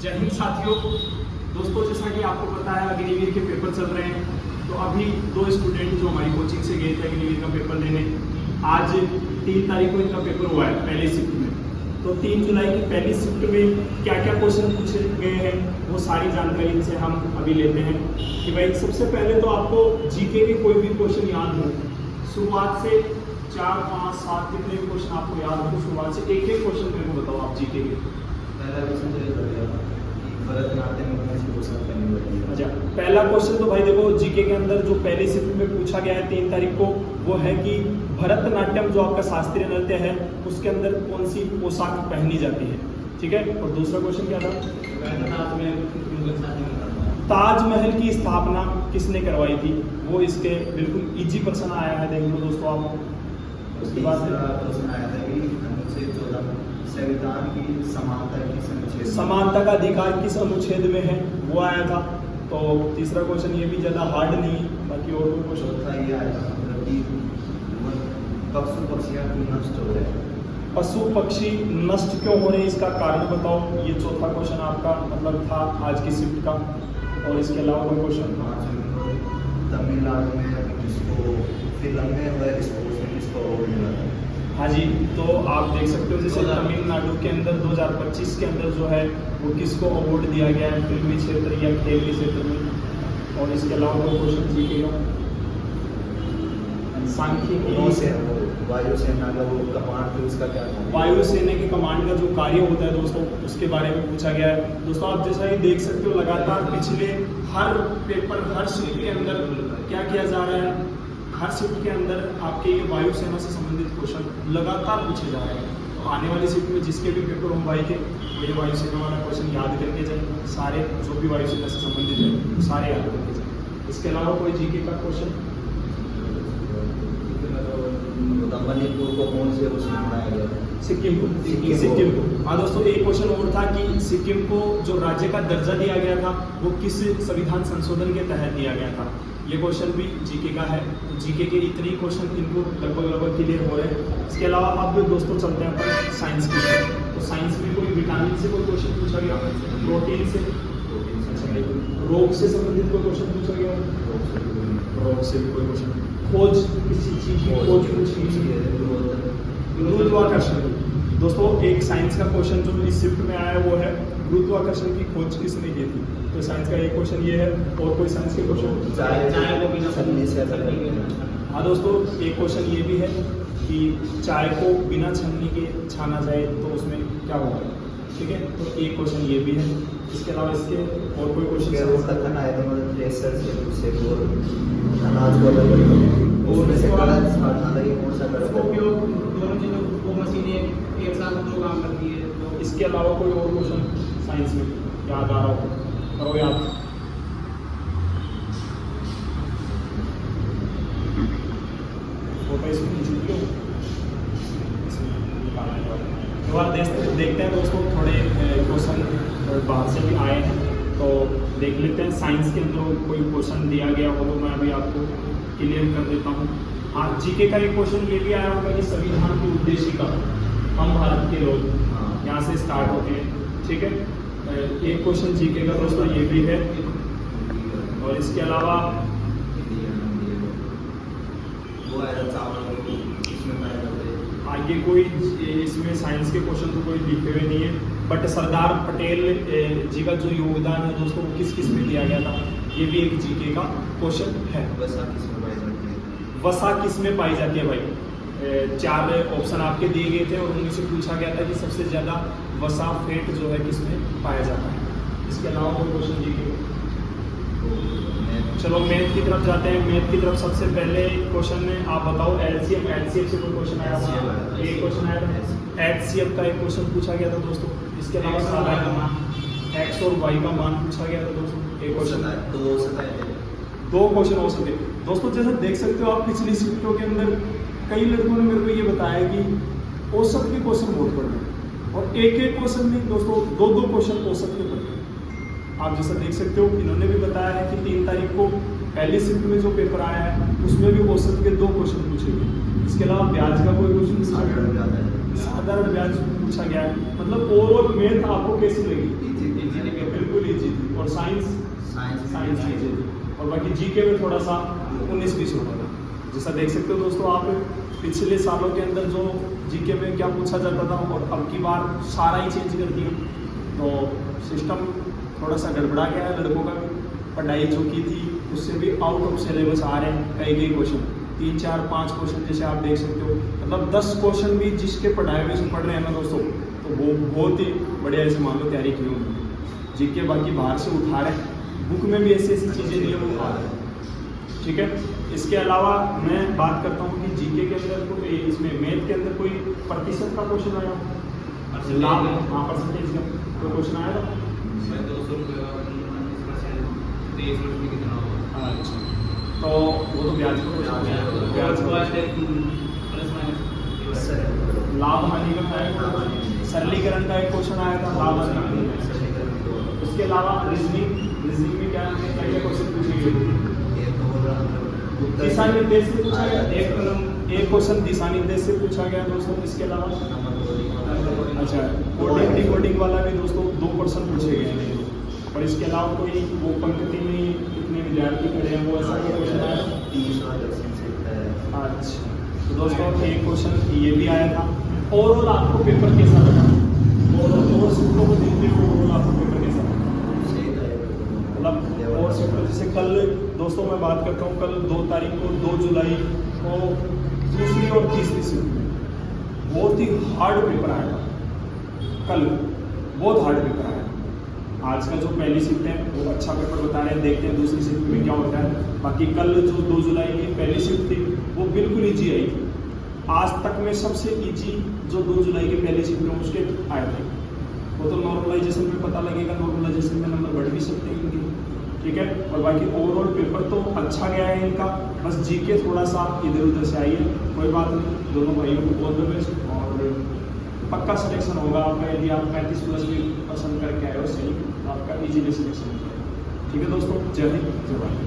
जय हिंद साथियों। दोस्तों, जैसा कि आपको पता है अग्निवीर के पेपर चल रहे हैं, तो अभी 2 स्टूडेंट जो हमारी कोचिंग से गए थे अग्निवीर का पेपर देने, आज 3 तारीख को इनका पेपर हुआ है पहली शिफ्ट में। तो 3 जुलाई की पहली शिफ्ट में क्या क्या क्वेश्चन पूछे गए हैं वो सारी जानकारी इनसे हम अभी लेते हैं कि भाई सबसे पहले तो आपको जीके के कोई भी क्वेश्चन याद हो, शुरुआत से 4, 5, 7 कितने भी क्वेश्चन आपको याद हो, शुरुआत से एक एक क्वेश्चन मेरे को बताओ आप जीके के। पहला क्वेश्चन तो ये बढ़िया कि भरतनाट्यम में कौन सी पोशाक पहनी हुई है। अच्छा, पहला क्वेश्चन तो भाई देखो जीके के अंदर जो पहली शिफ्ट में पूछा गया है 3 तारीख को, वो है कि भरतनाट्यम जो आपका शास्त्रीय नृत्य है उसके अंदर कौन सी पोशाक पहनी जाती है। ठीक है, और दूसरा क्वेश्चन क्या था? ताजमहल की स्थापना किसने करवाई थी, वो इसके बिल्कुल इजी प्रश्न आया है, देख लो दोस्तों आप। उसके बाद प्रश्न आया था कि अनुच्छेद 14 संविधान की समानता किस अनुच्छेद समानता का अधिकार किस अनुच्छेद में है, वो आया था। तो तीसरा क्वेश्चन ये भी ज़्यादा हार्ड नहीं है, बाकी और कोई क्वेश्चन था ये आया था मतलब कि पशु पक्षियाँ क्यों नष्ट हो रहे हैं। पशु पक्षी नष्ट क्यों हो रहे हैं इसका कारण बताओ, ये चौथा क्वेश्चन आपका मतलब था आज की शिफ्ट का। और इसके अलावा कोई क्वेश्चन? तमिलनाडु में जिसको फिल्म में वह इसको मिला था। हाँ जी, तो आप देख सकते हो जैसे तमिलनाडु के अंदर 2025 के अंदर जो है वो किसको अवार्ड दिया गया है, फिल्मी क्षेत्र या खेल के क्षेत्र में। और इसके अलावा कोई क्वेश्चन जीकेगा? सांख्यिकी से वायुसेना का वो कमांड थी उसका क्या था? वायुसेना के कमांड का जो कार्य होता है दोस्तों, उसके बारे में पूछा गया है। दोस्तों आप जैसा कि देख सकते हो लगातार पिछले हर पेपर हर शिफ्ट के अंदर क्या किया जा रहा है, हर शिफ्ट के अंदर आपके ये वायुसेना से संबंधित क्वेश्चन लगातार पूछे जा रहे हैं। तो आने वाली शिफ्ट में जिसके भी पेपर हों भाई के, ये वायुसेना वाला क्वेश्चन याद करके जाए, सारे जो भी वायुसेना से संबंधित है सारे याद करके जाए। इसके अलावा कोई जीके का क्वेश्चन? मणिपुर को कौन से उसमें बनाया गया था? सिक्किम को। हाँ दोस्तों, एक क्वेश्चन और था कि सिक्किम को जो राज्य का दर्जा दिया गया था वो किस संविधान संशोधन के तहत दिया गया था। ये क्वेश्चन भी जीके का है। तो जीके के इतने ही क्वेश्चन इनको लगभग क्लियर हो रहे हैं। इसके अलावा अब दोस्तों चलते हैं अपन साइंस की। तो साइंस में कोई विटामिन से कोई क्वेश्चन पूछा गया, प्रोटीन से, रोग से संबंधित कोई क्वेश्चन पूछा गया, रोग से भी कोई क्वेश्चन, खोज किसी चीज की खोज पूछी, गुरुत्वाकर्षण। दोस्तों एक साइंस का क्वेश्चन जो इस शिफ्ट में आया है वो है गुरुत्वाकर्षण की खोज किसने की थी। तो साइंस का एक क्वेश्चन ये है। और कोई साइंस के क्वेश्चन? हाँ दोस्तों, एक क्वेश्चन ये भी है कि चाय को बिना छन्नी के छाना जाए तो उसमें क्या होगा। ठीक है, तो एक क्वेश्चन ये भी है। इसके अलावा इसके और कोई क्वेश्चन? कथन आए थे मतलब थ्रेशर से अनाज को अलग करके उसमें से कड़क हटाना, ये कौन सा कड़क उपयोग दोनों चीज़ों को मशीनें एक साथ जो काम करती है। तो इसके अलावा कोई और क्वेश्चन साइंस में याद आ रहा हो, करो याद। फोटो इसमें खींच लो। तो आप देखते हैं दोस्तों, थोड़े क्वेश्चन बाहर से भी आए हैं तो देख लेते हैं। साइंस के अंदर कोई क्वेश्चन दिया गया हो तो मैं अभी आपको क्लियर कर देता हूँ। हाँ, जीके का एक क्वेश्चन ये भी आया होगा कि संविधान की उद्देशिका, हम भारत के लोग, यहाँ से स्टार्ट होते हैं। ठीक है, एक क्वेश्चन जीके का दोस्तों ये भी है। और इसके अलावा आगे कोई इसमें साइंस के क्वेश्चन तो कोई लिखे हुए नहीं है, बट सरदार पटेल जी का जो योगदान है दोस्तों वो किस किस में दिया गया था, ये भी एक जीके का क्वेश्चन है। वसा किस में पाई जाती है भाई? 4 ऑप्शन आपके दिए गए थे और उनमें से पूछा गया था कि सबसे ज़्यादा वसा फैट जो है किस में पाया जाता है। इसके अलावा कोई क्वेश्चन जीके? चलो मैथ की तरफ जाते हैं। मैथ की तरफ सबसे पहले क्वेश्चन में आप बताओ एलसीएम से कोई क्वेश्चन आया था? एक क्वेश्चन आया था एचसीएफ का, एक क्वेश्चन पूछा गया था दोस्तों। इसके अलावा एक्स और वाई का मान पूछा गया था दोस्तों, एक क्वेश्चन आया। 2 क्वेश्चन हो सके दोस्तों। जैसे देख सकते हो आप पिछली शिफ्टों के अंदर कई लड़कों ने मेरे को ये बताया कि औसत के क्वेश्चन बहुत पढ़ रहे और एक क्वेश्चन नहीं दोस्तों, 2 क्वेश्चन औसत के पढ़ रहे। आप जैसा देख सकते हो इन्होंने भी बताया है कि 3 तारीख को पहली शिफ्ट में जो पेपर आया है उसमें भी औसत के 2 क्वेश्चन पूछे गए। इसके अलावा ब्याज का कोई क्वेश्चन साधारण ब्याज पूछा गया है। मतलब ओवरऑल मैथ आपको कैसी लगी? और साइंस साइंस लीजिए थी। और बाकी जीके में थोड़ा सा 19-20 होता था। जैसा देख सकते हो दोस्तों आप, पिछले सालों के अंदर जो जीके में क्या पूछा जाता था और अब की बार सारा ही चेंज कर दिया, तो सिस्टम थोड़ा सा गड़बड़ा गया है। लड़कों का भी पढ़ाई जो की थी उससे भी आउट ऑफ सिलेबस आ रहे हैं कई क्वेश्चन, 3, 4, 5 क्वेश्चन जैसे आप देख सकते हो। मतलब 10 क्वेश्चन भी जिसके पढ़ाए हुए से पढ़ रहे हैं ना दोस्तों, तो वो बहुत ही बढ़िया ऐसे मान लो तैयारी की होगी। जीके बाकी बाहर से उठा रहे हैं, बुक में भी ऐसी ऐसी चीज़ें नहीं है वो उठा रहे हैं, ठीक है। इसके अलावा मैं बात करता हूँ कि जीके के अंदर कोई, इसमें मैथ के अंदर कोई प्रतिशत का क्वेश्चन आया, लाभ, हाँ परसेंटेज का कोई क्वेश्चन आया था। 200 रुपये का 23 वर्ष में कितना होगा? अच्छा, तो वो तो ब्याज का क्वेश्चन है, ब्याज का प्लस माइनस लाभ हानि का है, सरलीकरण का एक क्वेश्चन आया था, लाभ हानि। उसके अलावा रीजनिंग में क्या क्या क्वेश्चन पूछे गए? दिशा निर्देश से पूछा गया, एक क्वेश्चन दिशा निर्देश से पूछा गया दोस्तों। इसके अलावा अच्छा कोडिंग डिकोडिंग वाला भी दोस्तों 2 क्वेश्चन पूछे गए हैं। और इसके अलावा कोई वो पंक्ति में कितने विद्यार्थी खड़े हैं वो ऐसा कोई क्वेश्चन आया? अच्छा, तो दोस्तों एक क्वेश्चन ये भी आया था। ओवरऑल आपको पेपर कैसा लगा? और सूत्रों को देखते हुए ओवरऑल आपको पेपर कैसा लगा? मतलब और सूत्रों जैसे कल दोस्तों मैं बात करता हूँ, कल 2 तारीख को 2 जुलाई को दूसरी और तीसरी शिफ्ट में बहुत ही हार्ड पेपर आया था। कल बहुत हार्ड पेपर आया। आज का जो पहली शिफ्ट है वो अच्छा पेपर बता रहे हैं, देखते हैं दूसरी शिफ्ट में क्या होता है। बाकी कल जो 2 जुलाई की पहली शिफ्ट थी वो बिल्कुल ईजी आई थी। आज तक में सबसे ईजी जो 2 जुलाई की पहली शिफ्ट में उसके आए थे। वो तो नॉर्मलाइजेशन में पता लगेगा, नॉर्मलाइजेशन में नंबर बढ़ भी सकते हैं इनके, ठीक है। और बाकी ओवरऑल पेपर तो अच्छा गया है इनका, बस जीके थोड़ा सा इधर उधर से आई है, कोई बात नहीं। दोनों भाइयों को बहुत बेस्ट और पक्का सिलेक्शन होगा आपका। यदि आप 35+ भी पसंद करके आए हो सही, आपका इजीली सिलेक्शन होगा। ठीक है दोस्तों, जय हिंद, जय भारत।